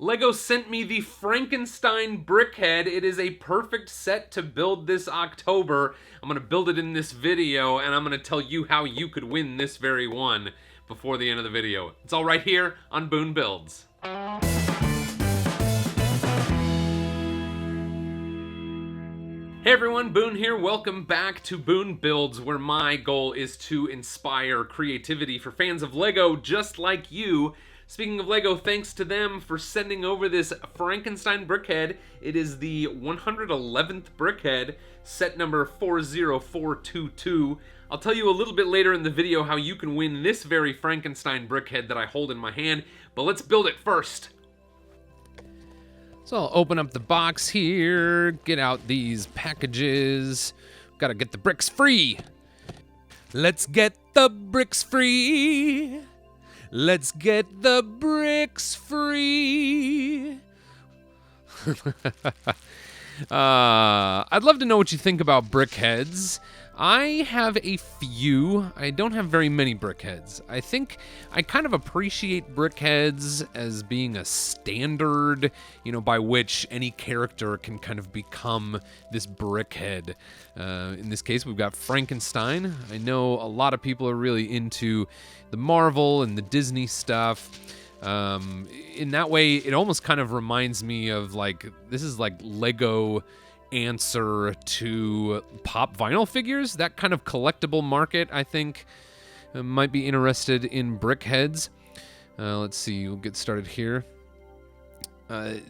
LEGO sent me the Frankenstein Brickhead. It is a perfect set to build this October. I'm going to build it in this video, and I'm going to tell you how you could win this very one before the end of the video. It's all right here on Boone Builds. Hey everyone, Boone here. Welcome back to Boone Builds, where my goal is to inspire creativity for fans of LEGO just like you. Speaking of LEGO, thanks to them for sending over this Frankenstein Brickhead. It is the 111th Brickhead, set number 40422. I'll tell you a little bit later in the video how you can win this very Frankenstein Brickhead that I hold in my hand, but let's build it first. So I'll open up the box here, get out these packages. Gotta get the bricks free. Let's get the bricks free. Let's get the bricks free. I'd love to know what you think about Brickheadz. I have a few. I don't have very many Brickheadz. I think I kind of appreciate Brickheadz as being a standard, by which any character can kind of become this Brickhead. In this case, we've got Frankenstein. I know a lot of people are really into the Marvel and the Disney stuff. In that way, it almost kind of reminds me of this is like LEGO answer to pop vinyl figures. That kind of collectible market, I think, might be interested in Brickheadz. Let's see, we'll get started here. But,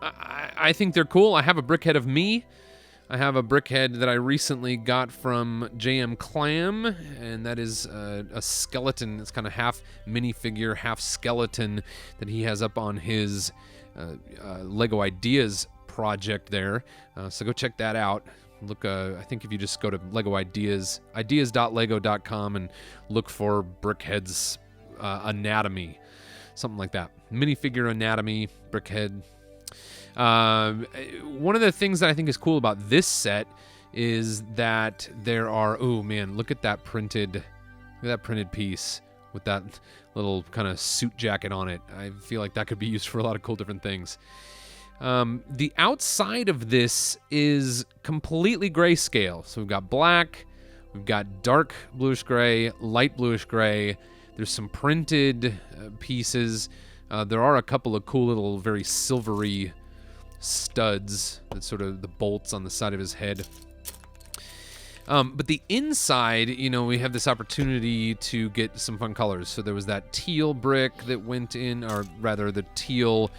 I think they're cool. I have a Brickhead of me. I have a Brickhead that I recently got from JM Clam, and that is a skeleton. It's kind of half minifigure, half skeleton that he has up on his LEGO Ideas project there. So go check that out. Look, I think if you just go to LEGO Ideas, ideas.lego.com, and look for Brickheadz anatomy, something like that. Minifigure anatomy, Brickhead. One of the things that I think is cool about this set is that there are, oh man, look at that printed piece with that little kind of suit jacket on it. I feel like that could be used for a lot of cool different things. The outside of this is completely grayscale. So we've got black, we've got dark bluish gray, light bluish gray. There's some printed pieces. There are a couple of cool little very silvery studs. That's sort of the bolts on the side of his head. But the inside, we have this opportunity to get some fun colors. So there was that teal brick that went in, or rather the teal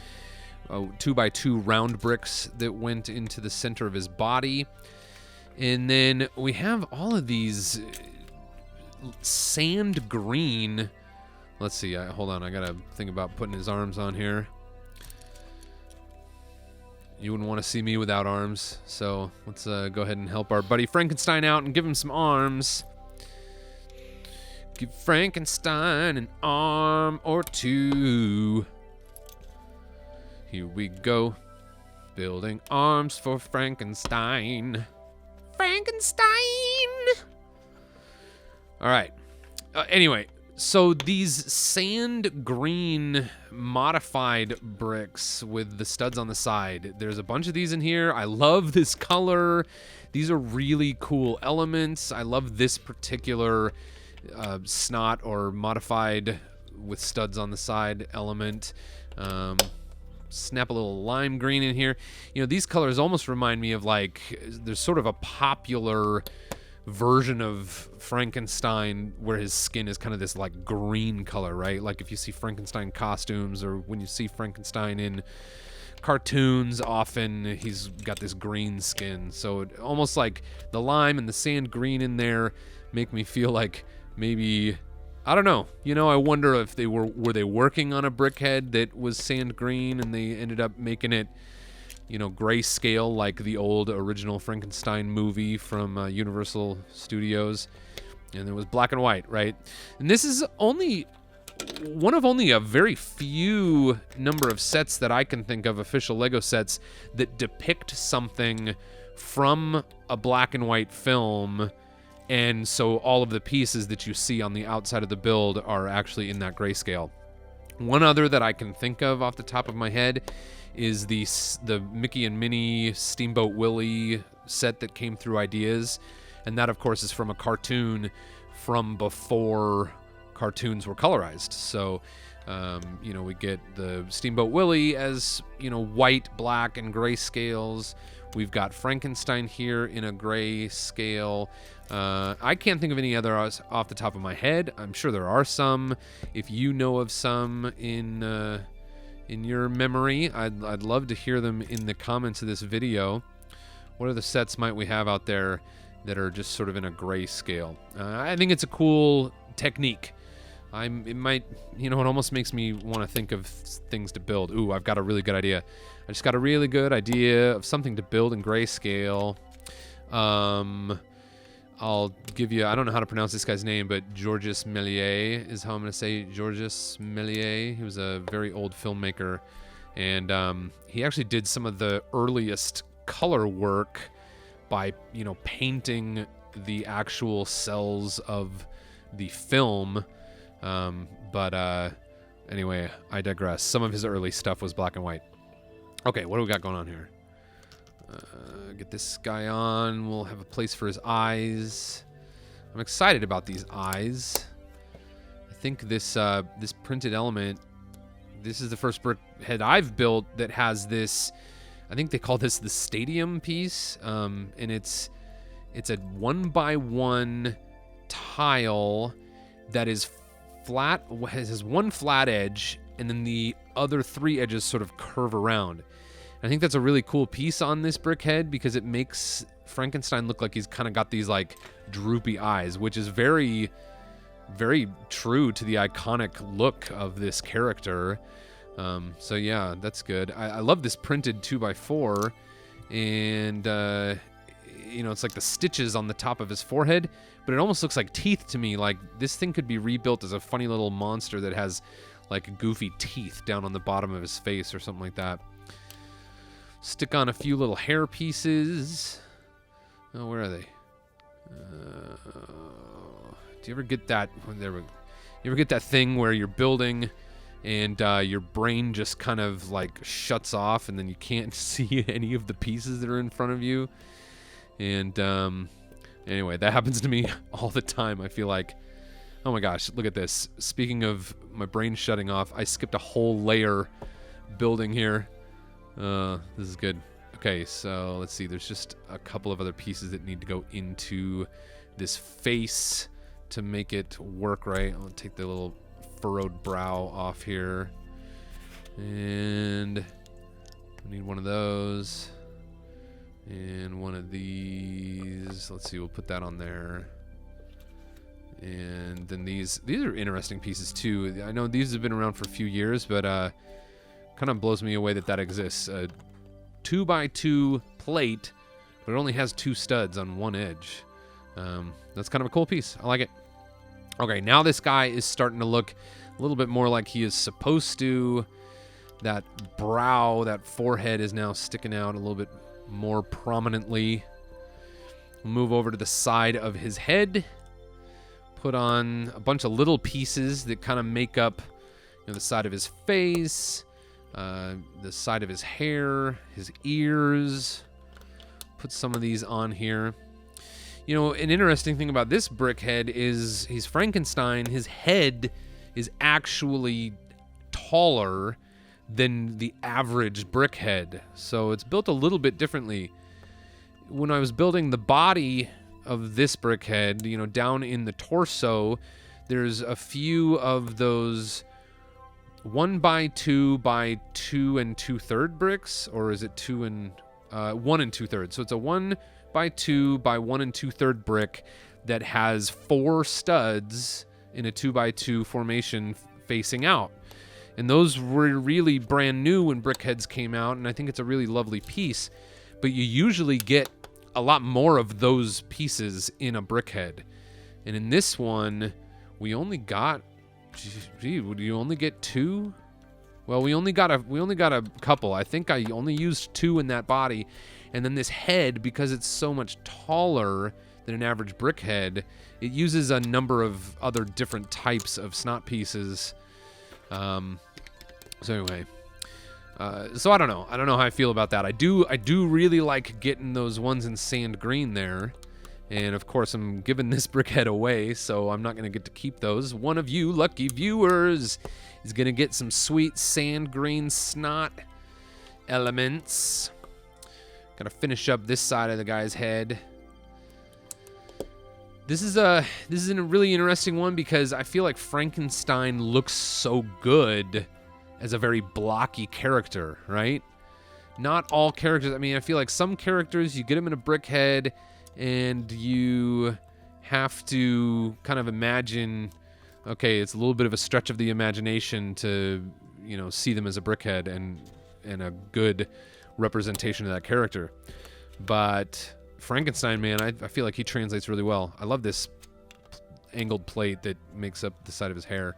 2x2 round bricks that went into the center of his body. And then we have all of these sand green. Let's see, hold on, I gotta think about putting his arms on here. You wouldn't want to see me without arms, so let's go ahead and help our buddy Frankenstein out and give him some arms. Give Frankenstein an arm or two. Here we go, building arms for Frankenstein. Frankenstein! All right. Anyway, so these sand green modified bricks with the studs on the side, there's a bunch of these in here. I love this color. These are really cool elements. I love this particular snot or modified with studs on the side element. Snap a little lime green in here. These colors almost remind me of there's sort of a popular version of Frankenstein where his skin is kind of this green color, right? Like if you see Frankenstein costumes or when you see Frankenstein in cartoons, often he's got this green skin. So almost like the lime and the sand green in there make me feel like maybe, I don't know. I wonder if they were they working on a Brickhead that was sand green and they ended up making it, grayscale like the old original Frankenstein movie from Universal Studios, and it was black and white, right? And this is only one of only a very few number of sets that I can think of, official LEGO sets, that depict something from a black and white film. And so all of the pieces that you see on the outside of the build are actually in that grayscale. One other that I can think of off the top of my head is the Mickey and Minnie Steamboat Willie set that came through Ideas, and that of course is from a cartoon from before cartoons were colorized. So you know, we get the Steamboat Willie as, you know, white, black, and gray scales. We've got Frankenstein here in a gray scale. I can't think of any other off the top of my head. I'm sure there are some. If you know of some in your memory, I'd love to hear them in the comments of this video. What other sets might we have out there that are just sort of in a gray scale? I think it's a cool technique. It might, you know, it almost makes me want to think of things to build. Ooh, I've got a really good idea. I just got a really good idea of something to build in grayscale. I'll give you, I don't know how to pronounce this guy's name, but Georges Méliès is how I'm going to say Georges Méliès. He was a very old filmmaker, and he actually did some of the earliest color work by, you know, painting the actual cells of the film. Anyway, I digress. Some of his early stuff was black and white. Okay, what do we got going on here? Get this guy on. We'll have a place for his eyes. I'm excited about these eyes. I think this this printed element, this is the first brickhead I've built that has this, I think they call this the stadium piece, and it's a 1x1 tile that is flat, has one flat edge, and then the other 3 edges sort of curve around. I think that's a really cool piece on this brickhead because it makes Frankenstein look like he's kind of got these like droopy eyes, which is very, very true to the iconic look of this character. So yeah, that's good. I love this printed 2x4, and you know, it's like the stitches on the top of his forehead, but it almost looks like teeth to me. Like this thing could be rebuilt as a funny little monster that has like goofy teeth down on the bottom of his face or something like that. Stick on a few little hair pieces. Oh, where are they? Do you ever get that? There we go. You ever get that thing where you're building and your brain just kind of like shuts off and then you can't see any of the pieces that are in front of you? And anyway, that happens to me all the time. I feel like, oh my gosh, look at this. Speaking of my brain shutting off, I skipped a whole layer building here. This is good. Okay, so let's see. There's just a couple of other pieces that need to go into this face to make it work right. I'll take the little furrowed brow off here. And I need one of those. And one of these. Let's see, we'll put that on there. And then these are interesting pieces too. I know these have been around for a few years, but kind of blows me away that exists. A 2x2 plate, but it only has 2 studs on one edge. That's kind of a cool piece. I like it. Okay, now this guy is starting to look a little bit more like he is supposed to. That brow, that forehead is now sticking out a little bit more prominently. We'll move over to the side of his head. Put on a bunch of little pieces that kind of make up, you know, the side of his face. The side of his hair, his ears. Put some of these on here. You know, an interesting thing about this brickhead is he's Frankenstein. His head is actually taller than the average brickhead. So it's built a little bit differently. When I was building the body of this brickhead, you know, down in the torso, there's a few of those 1x2 by 2 2/3 bricks, or is it 1 2/3? So it's a 1x2 by 1 2/3 brick that has 4 studs in a 2x2 formation facing out. And those were really brand new when brickheads came out, and I think it's a really lovely piece. But you usually get a lot more of those pieces in a brickhead. And in this one, we only got, gee, would you only get 2? Well, we only got a couple. I think I only used 2 in that body. And then this head, because it's so much taller than an average brickhead, it uses a number of other different types of snot pieces. So anyway, so I don't know. I don't know how I feel about that. I do really like getting those ones in sand green there. And of course, I'm giving this brickhead away, so I'm not going to get to keep those. One of you lucky viewers is going to get some sweet sand green snot elements. Gonna finish up this side of the guy's head. This is a really interesting one because I feel like Frankenstein looks so good as a very blocky character, right? Not all characters. I mean, I feel like some characters, you get them in a brickhead and you have to kind of imagine, okay, it's a little bit of a stretch of the imagination to, you know, see them as a brickhead and a good representation of that character. But Frankenstein, man, I feel like he translates really well. I love this angled plate that makes up the side of his hair.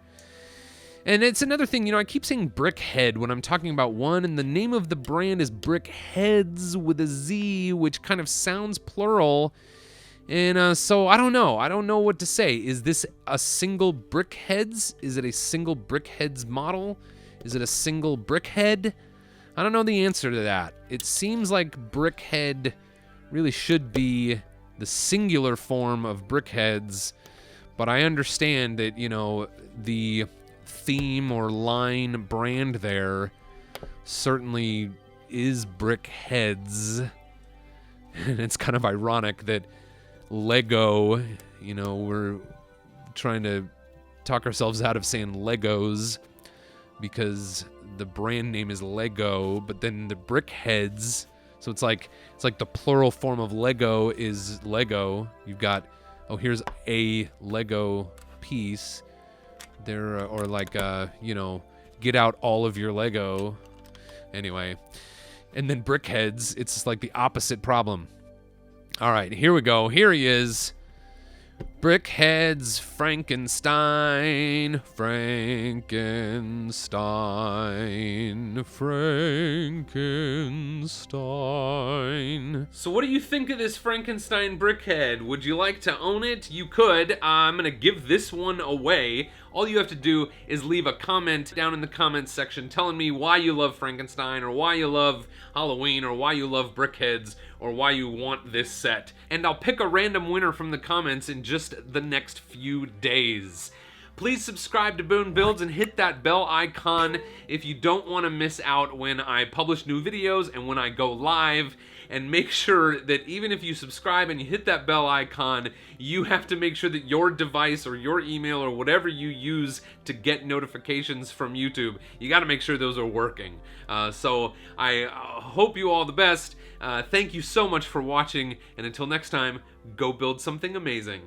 And it's another thing, you know, I keep saying Brickhead when I'm talking about one, and the name of the brand is Brickheadz with a Z, which kind of sounds plural. And so I don't know. I don't know what to say. Is this a single Brickheadz? Is it a single Brickheadz model? Is it a single brickhead? I don't know the answer to that. It seems like Brickhead really should be the singular form of Brickheadz, but I understand that, you know, the theme or line brand there certainly is Brickheadz. And it's kind of ironic that LEGO, you know, we're trying to talk ourselves out of saying Legos because the brand name is LEGO, but then the Brickheadz, so it's like the plural form of Lego is Lego. You've got, oh, here's a Lego piece there, or like, you know, get out all of your Lego. Anyway, and then Brickheadz, it's just like the opposite problem. All right, here we go. Here he is. Brickheadz Frankenstein, Frankenstein. So what do you think of this Frankenstein brickhead? Would you like to own it? You could. I'm gonna give this one away. All you have to do is leave a comment down in the comments section telling me why you love Frankenstein, or why you love Halloween, or why you love Brickheadz, or why you want this set. And I'll pick a random winner from the comments in just the next few days. Please subscribe to Boone Builds and hit that bell icon if you don't want to miss out when I publish new videos and when I go live. And make sure that even if you subscribe and you hit that bell icon, you have to make sure that your device or your email or whatever you use to get notifications from YouTube, you got to make sure those are working. So I hope you all the best. Thank you so much for watching, and until next time, go build something amazing.